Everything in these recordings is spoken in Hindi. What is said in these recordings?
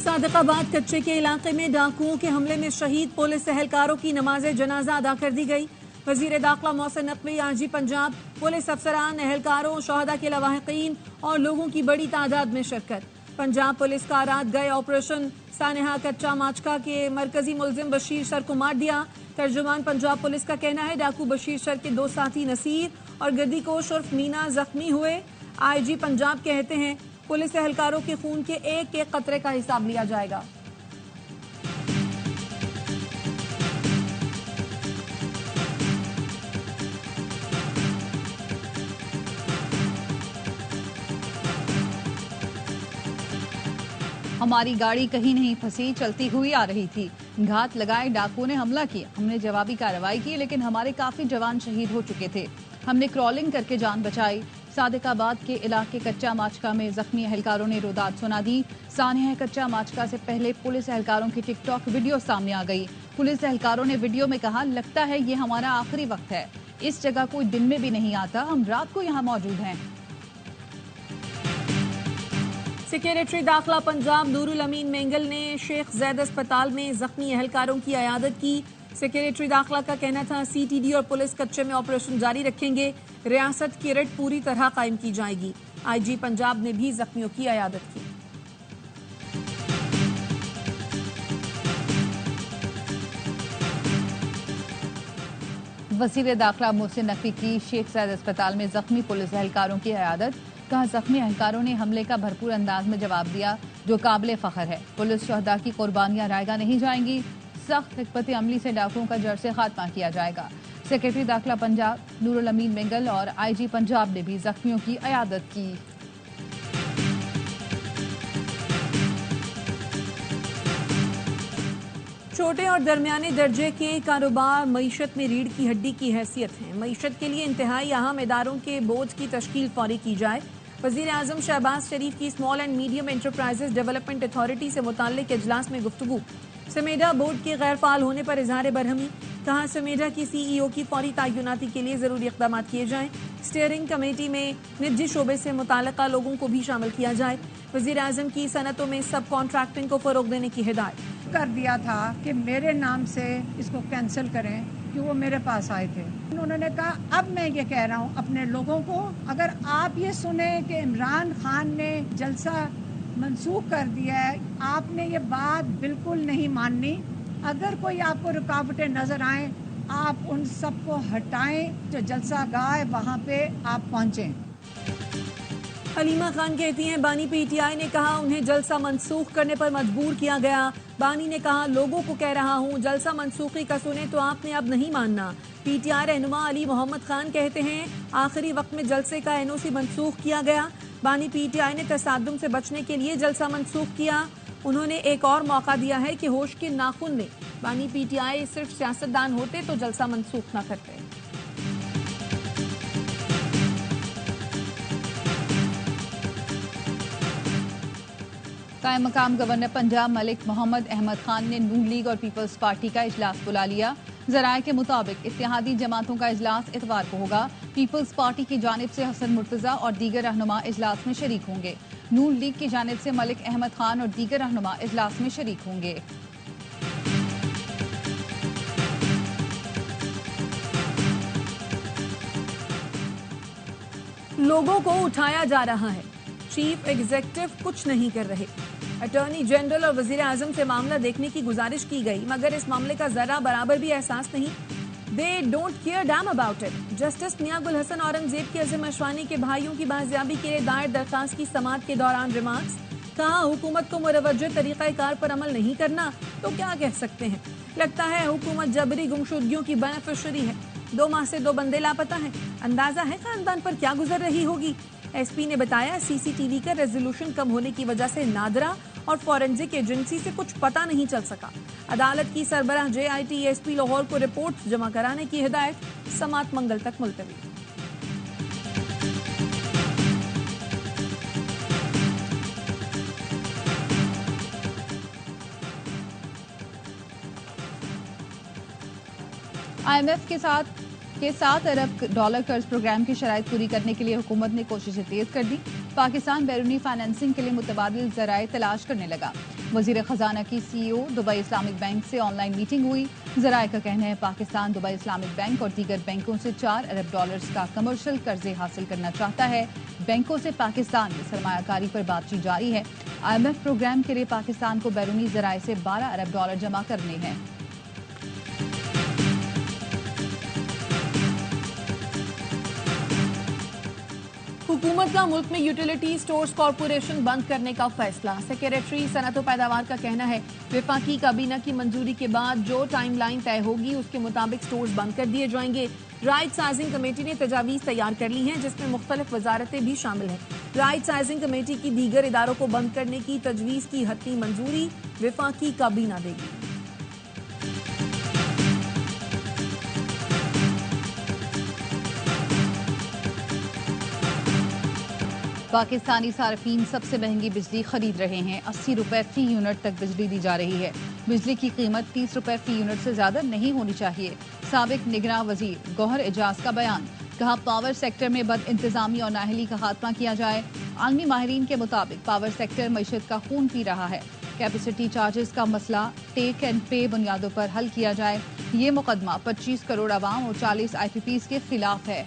सादिकाबाद कच्चे के इलाके में डाकुओं के हमले में शहीद पुलिस एहलकारों की नमाज जनाजा अदा कर दी गई। वजीर दाखिला मोहसिन नकवी, आईजी पंजाब, पुलिस अफसरान, एहलकारों, शहदा के लवाहिकीन और लोगों की बड़ी तादाद में शिरकत। पंजाब पुलिस का रात गए ऑपरेशन सानेहा कच्चा माचका के मरकजी मुलजिम बशीर सर को मार दिया। तर्जुमान पंजाब पुलिस का कहना है डाकू बशीर सर के दो साथी नसीर और गद्दीकोश उर्फ मीना जख्मी हुए। आईजी पंजाब कहते हैं पुलिस एहलकारों के खून के एक एक कतरे का हिसाब लिया जाएगा। हमारी गाड़ी कहीं नहीं फंसी, चलती हुई आ रही थी। घात लगाए डाकुओं ने हमला किया। हमने जवाबी कार्रवाई की, लेकिन हमारे काफी जवान शहीद हो चुके थे। हमने क्रॉलिंग करके जान बचाई। सादिकाबाद के इलाके कच्चा माचका में जख्मी एहलकारों ने रोदात सुना दी। सानेहा कच्चा माचका से पहले पुलिस एहलकारों की टिकटॉक वीडियो सामने आ गई। पुलिस एहलकारों ने वीडियो में कहा, लगता है ये हमारा आखिरी वक्त है। इस जगह कोई दिन में भी नहीं आता, हम रात को यहाँ मौजूद हैं। सेक्रेटरी दाखिला पंजाब नूरुल अमीन मेंगल ने शेख जैद अस्पताल में जख्मी एहलकारों की अयादत की। सेक्रेटरी दाखिला का कहना था सीटीडी और पुलिस कच्चे में ऑपरेशन जारी रखेंगे। रियासत की रेड पूरी तरह कायम की जाएगी। आईजी पंजाब ने भी जख्मियों की अयादत की। वजीर दाखिला मोहसिन नकवी की शेख जैद अस्पताल में जख्मी पुलिस एहलकारों की अयादत। कहा, जख्मी एहलकारों ने हमले का भरपूर अंदाज में जवाब दिया, जो काबिल फख्र है। पुलिस शहदा की कुर्बानियां रायगा नहीं जाएंगी। सख्त हिकमत अमली से डाकुओं का जड़ से खात्मा किया जाएगा। सेक्रेटरी दाखिला पंजाब नूरुल अमीन मेंगल और आईजी पंजाब ने भी जख्मियों की अयादत की। छोटे और दरमियाने दर्जे के कारोबार मईशत में रीढ़ की हड्डी की हैसियत हैं। मईशत के लिए इंतहाई अहम इदारों के बोर्ड की तश्कील फौरी की जाए। वजीर आजम शहबाज शरीफ की small and medium enterprises development authority से मुताल्लिक इजलास में गुफ्तगू। समेडा बोर्ड के गैर फाल होने पर इजहार बरहमी। कहा, समेडा की सीईओ की फौरी तयनाती के लिए जरूरी इकदाम किए जाएं। स्टीयरिंग कमेटी में निजी शोबे से मुताल्लिका लोगों को भी शामिल किया जाए। वजीर आजम की सनतों में सब कॉन्ट्रैक्टिंग को फरोग देने की हिदायत कर दिया था कि मेरे नाम से इसको कैंसिल करें, कि वो मेरे पास आए थे। उन्होंने कहा, अब मैं ये कह रहा हूँ अपने लोगों को, अगर आप ये सुने कि इमरान खान ने जलसा मंसूख कर दिया है, आपने ये बात बिल्कुल नहीं माननी। अगर कोई आपको रुकावटें नजर आए, आप उन सबको हटाएं। जो जलसा गाह है वहाँ पे आप पहुँचें। हलीमा खान कहती हैं, बानी पीटीआई ने कहा उन्हें जलसा मंसूख करने पर मजबूर किया गया। बानी ने कहा, लोगों को कह रहा हूं जलसा मंसूखी का सुने तो आपने अब नहीं मानना। पीटीआई रहनुमा अली मोहम्मद खान कहते हैं, आखिरी वक्त में जलसे का एनओसी मंसूख किया गया। बानी पीटीआई ने तसादुम से बचने के लिए जलसा मंसूख किया। उन्होंने एक और मौका दिया है कि होश के नाखून ने बानी पीटीआई सिर्फ सियासतदान होते तो जलसा मंसूख न करते। कायम मकाम गवर्नर पंजाब मलिक मोहम्मद अहमद खान ने नून लीग और पीपल्स पार्टी का इजलास बुला लिया। जराये के मुताबिक इत्तेहादी जमातों का इजलास इतवार को होगा। पीपल्स पार्टी की जानिब से हसन मुर्तजा और दीगर रहनुमा इजलास में शरीक होंगे। नून लीग की जानिब से मलिक अहमद खान और दीगर रहनुमा इजलास में शरीक होंगे। लोगों को उठाया जा रहा है, चीफ एग्जीक्यूटिव कुछ नहीं कर रहे। अटॉर्नी जनरल और वजीर आजम से मामला देखने की गुजारिश की गई, मगर इस मामले का जरा बराबर भी एहसास नहीं। They don't care damn about it. Justice Mian Gul Hasan Aurangzeb के अज़ीम अशवानी के भाइयों की बाजियाबी के लिए दायर दरखास्त की समाअत के दौरान रिमार्क्स। कहा, हुकूमत को मुरवज्जे तरीक़ाकार पर अमल नहीं करना तो क्या कह सकते हैं। लगता है हुकूमत जबरी गुमशुदगियों की बेनिफिशरी है। 2 माह से 2 बंदे लापता हैं। अंदाजा है खानदान पर क्या गुजर रही होगी। एसपी ने बताया, सीसीटीवी का रेजोल्यूशन कम होने की वजह से नादरा और फॉरेंसिक एजेंसी से कुछ पता नहीं चल सका। अदालत की सरबराह जेआईटी एसपी लाहौर को रिपोर्ट जमा कराने की हिदायत। समाअत मंगल तक मुलतवी। IMF के 7 अरब डॉलर कर्ज प्रोग्राम की शराइत पूरी करने के लिए हुकूमत ने कोशिशें तेज कर दी। पाकिस्तान बैरूनी फाइनेंसिंग के लिए मुतबादिल जराए तलाश करने लगा। वजीर खजाना की CEO दुबई इस्लामिक बैंक से ऑनलाइन मीटिंग हुई। जराये का कहना है पाकिस्तान दुबई इस्लामिक बैंक और दीगर बैंकों से $4 अरब का कमर्शियल कर्जे हासिल करना चाहता है। बैंकों से पाकिस्तान में सरमायाकारी पर बातचीत जारी है। IMF प्रोग्राम के लिए पाकिस्तान को बैरूनी जराये से $12 अरब जमा करने हैं। हुकूमत का मुल्क में यूटिलिटी स्टोर्स कॉरपोरेशन बंद करने का फैसला। सेक्रेटरी सनअत व पैदावार का कहना है वफाकी काबीना की मंजूरी के बाद जो टाइमलाइन तय होगी उसके मुताबिक स्टोर्स बंद कर दिए जाएंगे। राइट साइजिंग कमेटी ने तजावीज़ तैयार कर ली हैं जिसमें मुख्तलिफ वजारतें भी शामिल हैं। राइट साइजिंग कमेटी की दीगर इदारों को बंद करने की तजवीज़ की हतमी मंजूरी वफाकी काबीना देगी। पाकिस्तानी सार्फिन सबसे महंगी बिजली खरीद रहे हैं। 80 रुपए फी यूनिट तक बिजली दी जा रही है। बिजली की कीमत 30 रुपए फी यूनिट से ज्यादा नहीं होनी चाहिए। साबिक निगरां वजीर गौहर एजाज का बयान, कहा पावर सेक्टर में बद इंतजामी और नाअहली का खात्मा किया जाए। आलमी माहिरीन के मुताबिक पावर सेक्टर मईशत का खून पी रहा है। कैपेसिटी चार्जेस का मसला टेक एंड पे बुनियादों पर हल किया जाए। ये मुकदमा 25 करोड़ अवाम और 40 IPPs के खिलाफ है।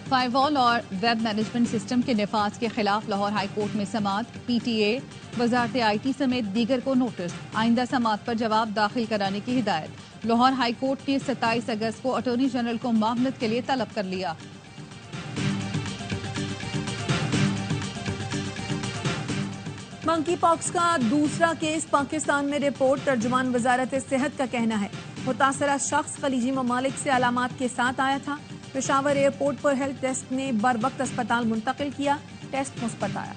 फायरवॉल और वेब मैनेजमेंट सिस्टम के निफाज के खिलाफ लाहौर हाई कोर्ट में समाअत। PTA वजारत IT समेत दीगर को नोटिस। आइंदा समाअत पर जवाब दाखिल कराने की हिदायत। लाहौर हाई कोर्ट ने 27 अगस्त को अटॉर्नी जनरल को मामलत के लिए तलब कर लिया। मंकी पॉक्स का दूसरा केस पाकिस्तान में रिपोर्ट। तर्जुमान वजारत सेहत का कहना है मुतासरा शख्स खलीजी ममालिक से अलामात के साथ आया था। पेशावर एयरपोर्ट पर हेल्थ डेस्क ने बरवक्त अस्पताल मुंतकिल किया। टेस्ट मुस्बत आया।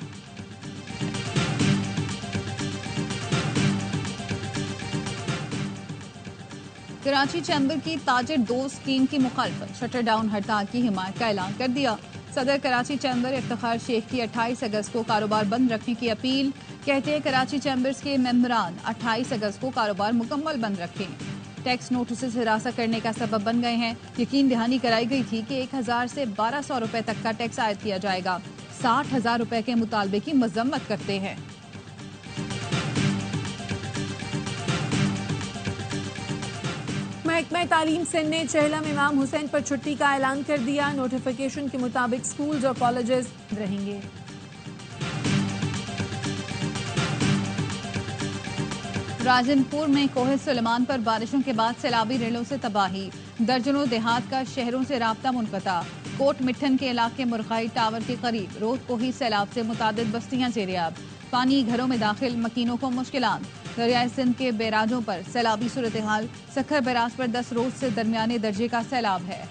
कराची चैम्बर की ताजिर दोस्त स्कीम की मुखालफत। शटर डाउन हड़ताल की हिमायत का ऐलान कर दिया। सदर कराची चैम्बर इफ्तिखार शेख की 28 अगस्त को कारोबार बंद रखने की अपील। कहते हैं कराची चैम्बर्स के मेंबरान 28 अगस्त को कारोबार मुकम्मल बंद रखें। टैक्स नोटिस हिरासत करने का सबब बन गए हैं। यकीन दहानी कराई गई थी कि 1000 से 1200 रुपए तक का टैक्स आयद किया जाएगा। 60,000 रुपए के मुतालबे की मजम्मत करते हैं। महकमा तालीम सिंध ने चहलम इमाम हुसैन पर छुट्टी का ऐलान कर दिया। नोटिफिकेशन के मुताबिक स्कूल्स और कॉलेजेस रहेंगे। राजनपुर में कोहे सुलेमान पर बारिशों के बाद सैलाबी रेलों से तबाही। दर्जनों देहात का शहरों से राब्ता मुनक़ता। कोट मिठन के इलाके मुरखाई टावर के करीब रोज कोही सैलाब से मुतादिद बस्तियां ज़ेर-ए-आब। पानी घरों में दाखिल, मकीनों को मुश्किलात। दरियाए सिंध के बैराजों पर सैलाबी सूरत हाल। सखर बैराज पर 10 रोज से दरमियाने दर्जे का सैलाब है।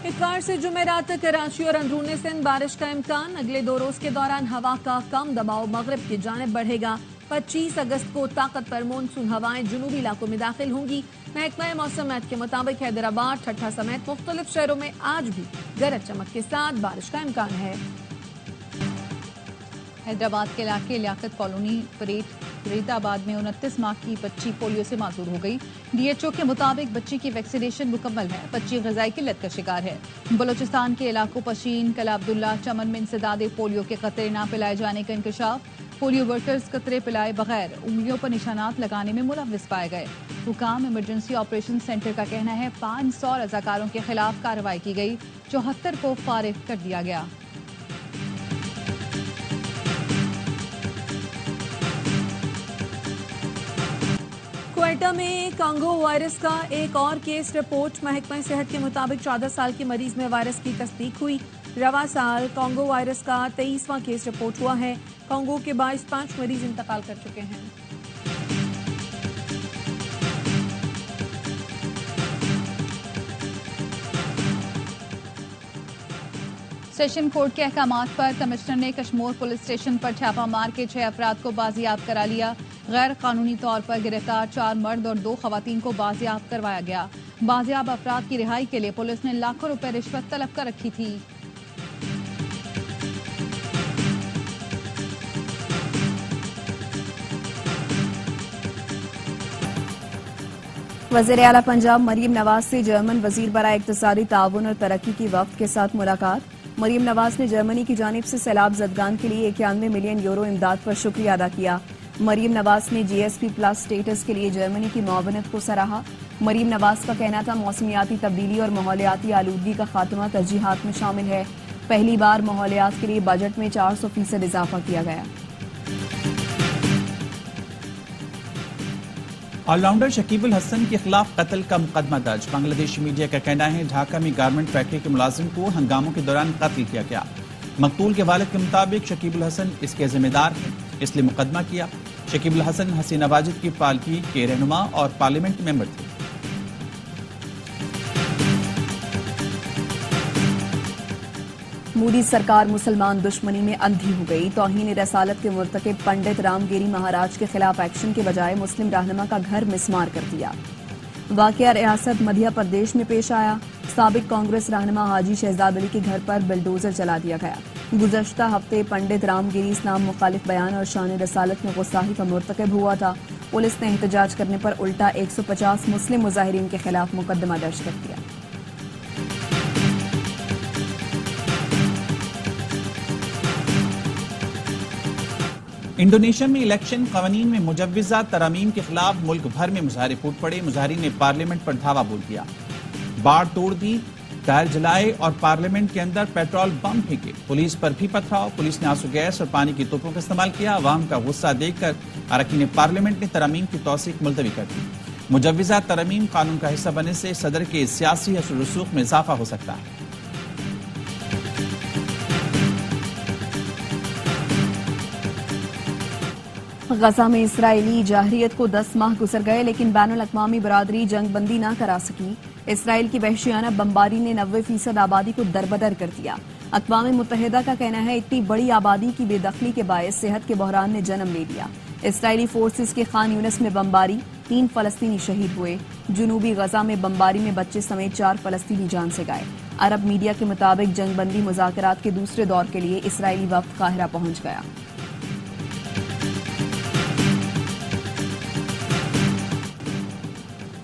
इतवार से जुमेरात तक कराची और अंदरूनी सिंध बारिश का इम्कान। अगले 2 रोज के दौरान हवा का कम दबाव मगरिब की जानिब बढ़ेगा। 25 अगस्त को ताकत पर मानसून हवाएं जुनूबी इलाकों में दाखिल होंगी। महकमा मौसमियात के मुताबिक हैदराबाद, ठट्ठा समेत मुख्तलिफ शहरों में आज भी गरज चमक के साथ बारिश का इम्कान है। हैदराबाद के इलाके लियाकत कॉलोनी फरीदाबाद में 29 माह की बच्ची पोलियो से माजूर हो गई। DHO के मुताबिक बच्ची की वैक्सीनेशन मुकम्मल है। बच्ची ग़िज़ाई किल्लत का शिकार है। बलोचिस्तान के इलाकों पशीन, कला अब्दुल्ला, चमन में इंसदादे पोलियो के कतरे न पिलाए जाने का इंकशाफ। पोलियो वर्कर्स कतरे पिलाए बगैर उंगलियों पर निशानात लगाने में मुलव्विस पाए गए। हुकाम इमरजेंसी ऑपरेशन सेंटर का कहना है 500 रज़ाकारों के खिलाफ कार्रवाई की गई। 74 को फारिग कर दिया गया। क्वेटा में कांगो वायरस का एक और केस रिपोर्ट। महकमा सेहत के मुताबिक 14 साल के मरीज में वायरस की तस्दीक हुई। रवा साल कांगो वायरस का 23वां केस रिपोर्ट हुआ है। कांगो के 5 मरीज इंतकाल कर चुके हैं। सेशन कोर्ट के अहकामात पर कमिश्नर ने कश्मोर पुलिस स्टेशन पर छापा मार के 6 अफराद को बाजियाब करा लिया। गैर कानूनी तौर पर गिरफ्तार 4 मर्द और 2 खवातीन को बाजियाब करवाया गया। बाजियाब अफराद की रिहाई के लिए पुलिस ने लाखों रुपए रिश्वत तलब कर रखी थी। वज़ीर आला पंजाब मरीम नवाज से जर्मन वजीर बराए इक्तिसादी ताउन और तरक्की की वफ्द के साथ मुलाकात। मरीम नवाज ने जर्मनी की जानिब से सैलाब जदगान के लिए 91 मिलियन यूरो इमदाद पर शुक्रिया अदा किया। मरीम नवाज ने GSP प्लस स्टेटस के लिए जर्मनी की मुआवनत को सराहा। मरीम नवाज का कहना था, मौसमियाती तब्दीली और माहौलियाती आलूदगी का खात्मा तरजीहात में शामिल है। पहली बार माहौलियात के लिए बजट में 400% इजाफा किया गया। ऑलराउंडर शकीबुल हसन के खिलाफ कत्ल का मुकदमा दर्ज। बांग्लादेशी मीडिया का कहना है, ढाका में गारमेंट फैक्ट्री के मुलाजिम को हंगामों के दौरान कत्ल किया गया। मकतूल के वालिद के मुताबिक शकीबुल हसन इसके जिम्मेदार हैं, इसलिए मुकदमा किया। शकीबुल हसन हसीना वाजिद की पार्टी के रहनुमा और पार्लियामेंट मेंबर थे। मोदी सरकार मुसलमान दुश्मनी में अंधी हो गई। तौहीन रसालत के मुर्तकिब पंडित रामगिरी महाराज के खिलाफ एक्शन के बजाय मुस्लिम रहनुमा का घर मिसमार कर दिया। वाकया रियासत मध्य प्रदेश में पेश आया। साबिक कांग्रेस रहनुमा हाजी शहजाद अली के घर पर बुलडोजर चला दिया गया। गुज़श्ता हफ्ते पंडित रामगिरी इस्लाम मुखालिफ बयान और शान रसालत में गुस्ताखी का मुर्तकिब हुआ था। पुलिस ने एहतजाज करने पर उल्टा 150 मुस्लिम मुजाहिरीन के खिलाफ मुकदमा दर्ज कर दिया। इंडोनेशिया में इलेक्शन कवानीन में मुजव्विजा तरामीम के खिलाफ मुल्क भर में मुजाहरे फूट पड़े। मुजाहिरीन ने पार्लियामेंट पर धावा बोल दिया, बाड़ तोड़ दी, टायर जलाए और पार्लियामेंट के अंदर पेट्रोल बम फेंके। पुलिस पर भी पथराव। पुलिस ने आंसू गैस और पानी की तोपों का इस्तेमाल किया। अवाम का गुस्सा देखकर अरकान पार्लियामेंट ने तरामीम की तौसीक मुलतवी कर दी। मुजव्विजा तरामीम कानून का हिस्सा बनने से सदर के सियासी असर रसूख में इजाफा हो सकता है। गजा में इसराइली जाहरियत को 10 माह गुजर गए, लेकिन बैनुल अक़वामी बरादरी जंग बंदी न करा सकी। इसराइल की वहशियाना बमबारी ने 90% आबादी को दरबदर कर दिया। अक़वाम मुत्तहिदा का कहना है, इतनी बड़ी आबादी की बेदखली के बायस सेहत के बहरान ने जन्म ले लिया। इसराइली फोर्सेस के खान यूनिस में बमबारी, 3 फलस्तीनी शहीद हुए। जुनूबी गजा में बमबारी में बच्चे समेत 4 फलस्तीनी जान से गए। अरब मीडिया के मुताबिक जंगबंदी मुज़ाकरात के दूसरे दौर के लिए इसराइली वफ्द काहिरा पहुंच गया।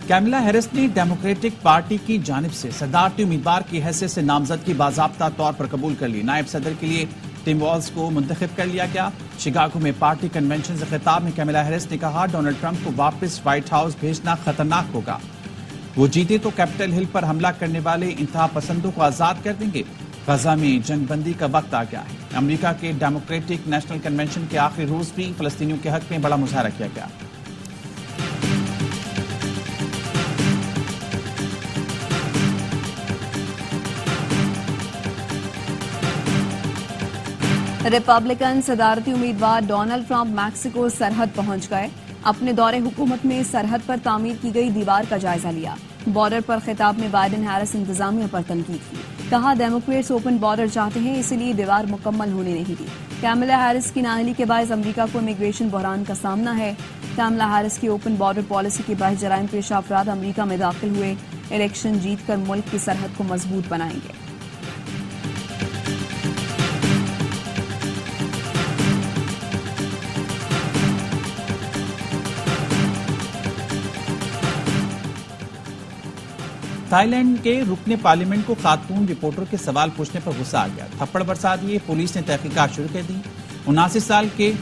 कैमला हैरिस ने डेमोक्रेटिक पार्टी की जानिब से सदारती उम्मीदवार की हैसियत से नामजदगी बाज़ाब्ता तौर पर कबूल कर ली। नायब सदर के लिए टिम वॉल्स को मुंतखब कर लिया गया। शिकागो में पार्टी कन्वेंशन से खिताब में कैमला हैरिस ने कहा, डोनाल्ड ट्रंप को वापस व्हाइट हाउस भेजना खतरनाक होगा। वो जीते तो कैपिटल हिल पर हमला करने वाले इंतहा पसंदों को आजाद कर देंगे। गजा में जंगबंदी का वक्त आ गया है। अमेरिका के डेमोक्रेटिक नेशनल कन्वेंशन के आखिरी रोज भी फलस्तीनियों के हक में बड़ा मुजाहरा किया गया। रिपब्लिकन सदारती उम्मीदवार डोनाल्ड ट्रंप मैक्सिको सरहद पहुंच गए। अपने दौरे हुकूमत में सरहद पर तामीर की गई दीवार का जायजा लिया। बॉर्डर पर खिताब में बाइडेन हैरिस इंतजामिया पर तनकीद की। कहा, डेमोक्रेट्स ओपन बॉर्डर चाहते हैं, इसलिए दीवार मुकम्मल होने नहीं दी। कैमला हैरिस की नाअहली के बायस अमेरिका को इमिग्रेशन बहरान का सामना है। कैमला हैरिस की ओपन बॉर्डर पॉलिसी के बायस जराइम पेश अफराद अमेरिका में दाखिल हुए। इलेक्शन जीतकर मुल्क की सरहद को मजबूत बनाएंगे। थाईलैंड के रुकने पार्लियामेंट को खातून रिपोर्टर के सवाल पूछने पर गुस्सा आ गया। थप्पड़ बरसा दिए। पुलिस ने तहकीकात शुरू कर दी। 79 साल के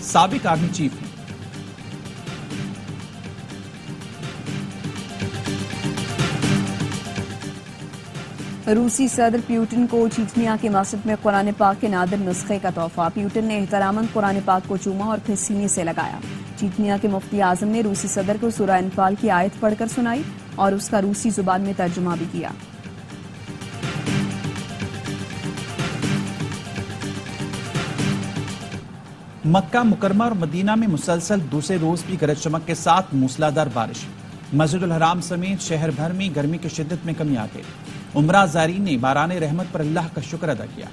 साबिक आर्मी चीफ हैं। रूसी सदर प्यूटिन को चीचनिया के मस्जिद में कुरान पाक के नादिर नुस्खे का तोहफा। प्यूटिन ने एहतरामन कुरान पाक को चूमा और फिर सीने से लगाया। चीचनिया के मुफ्ती आजम ने रूसी सदर को सूरह अनफाल की आयत पढ़कर सुनाई और उसका रूसी जुबान में तर्जुमा भी किया। मक्का मुकरमा और मदीना में मुसलसल दूसरे रोज भी गरज चमक के साथ मूसलाधार बारिश। मस्जिदुल हराम समेत शहर भर में गर्मी की शिद्दत में कमी आ गई। उमरा ज़ारीन ने बाराने रहमत पर अल्लाह का शुक्र अदा किया।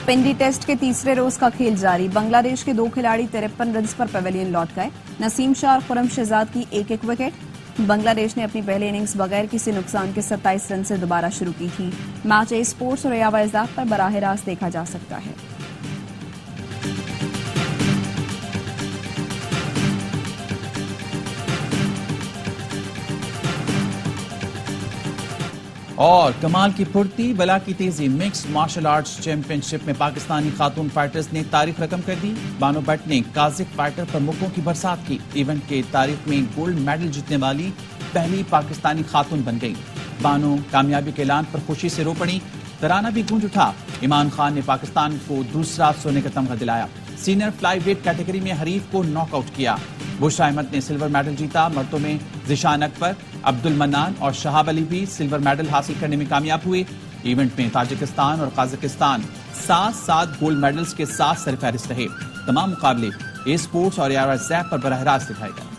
पिंडी टेस्ट के तीसरे रोज का खेल जारी। बांग्लादेश के 2 खिलाड़ी 53 रन पर पवेलियन लौट गए। नसीम शाह और खुरम शहजाद की एक विकेट। बांग्लादेश ने अपनी पहले इनिंग्स बगैर किसी नुकसान के 27 रन से दोबारा शुरू की थी। मैच ए स्पोर्ट्स और यावाइजात पर बराह रास्त देखा जा सकता है। और कमाल की फुर्ती बला की तेजी, मिक्स मार्शल आर्ट्स चैंपियनशिप में पाकिस्तानी खातून फाइटर्स ने तारीख रकम कर दी। बानो भट्ट ने काजिक फाइटर पर मुक्कों की बरसात की। इवेंट के तारीख में गोल्ड मेडल जीतने वाली पहली पाकिस्तानी खातून बन गई। बानो कामयाबी के ऐलान पर खुशी से रो पड़ी। तराना भी गूंज उठा। इमान खान ने पाकिस्तान को दूसरा सोने का तमगा दिलाया। सीनियर फ्लाईवेट कैटेगरी में हरीफ को नॉकआउट किया। बुशरा अहमद ने सिल्वर मेडल जीता। मर्दों में जिशान अकबर, अब्दुल मन्नान और शहाब अली भी सिल्वर मेडल हासिल करने में कामयाब हुए। इवेंट में ताजिकिस्तान और काजाकिस्तान 7-7 गोल्ड मेडल्स के साथ सरफहरिस्त रहे। तमाम मुकाबले ए स्पोर्ट्स और ARS ऐप पर बराह रास्त दिखाए गए।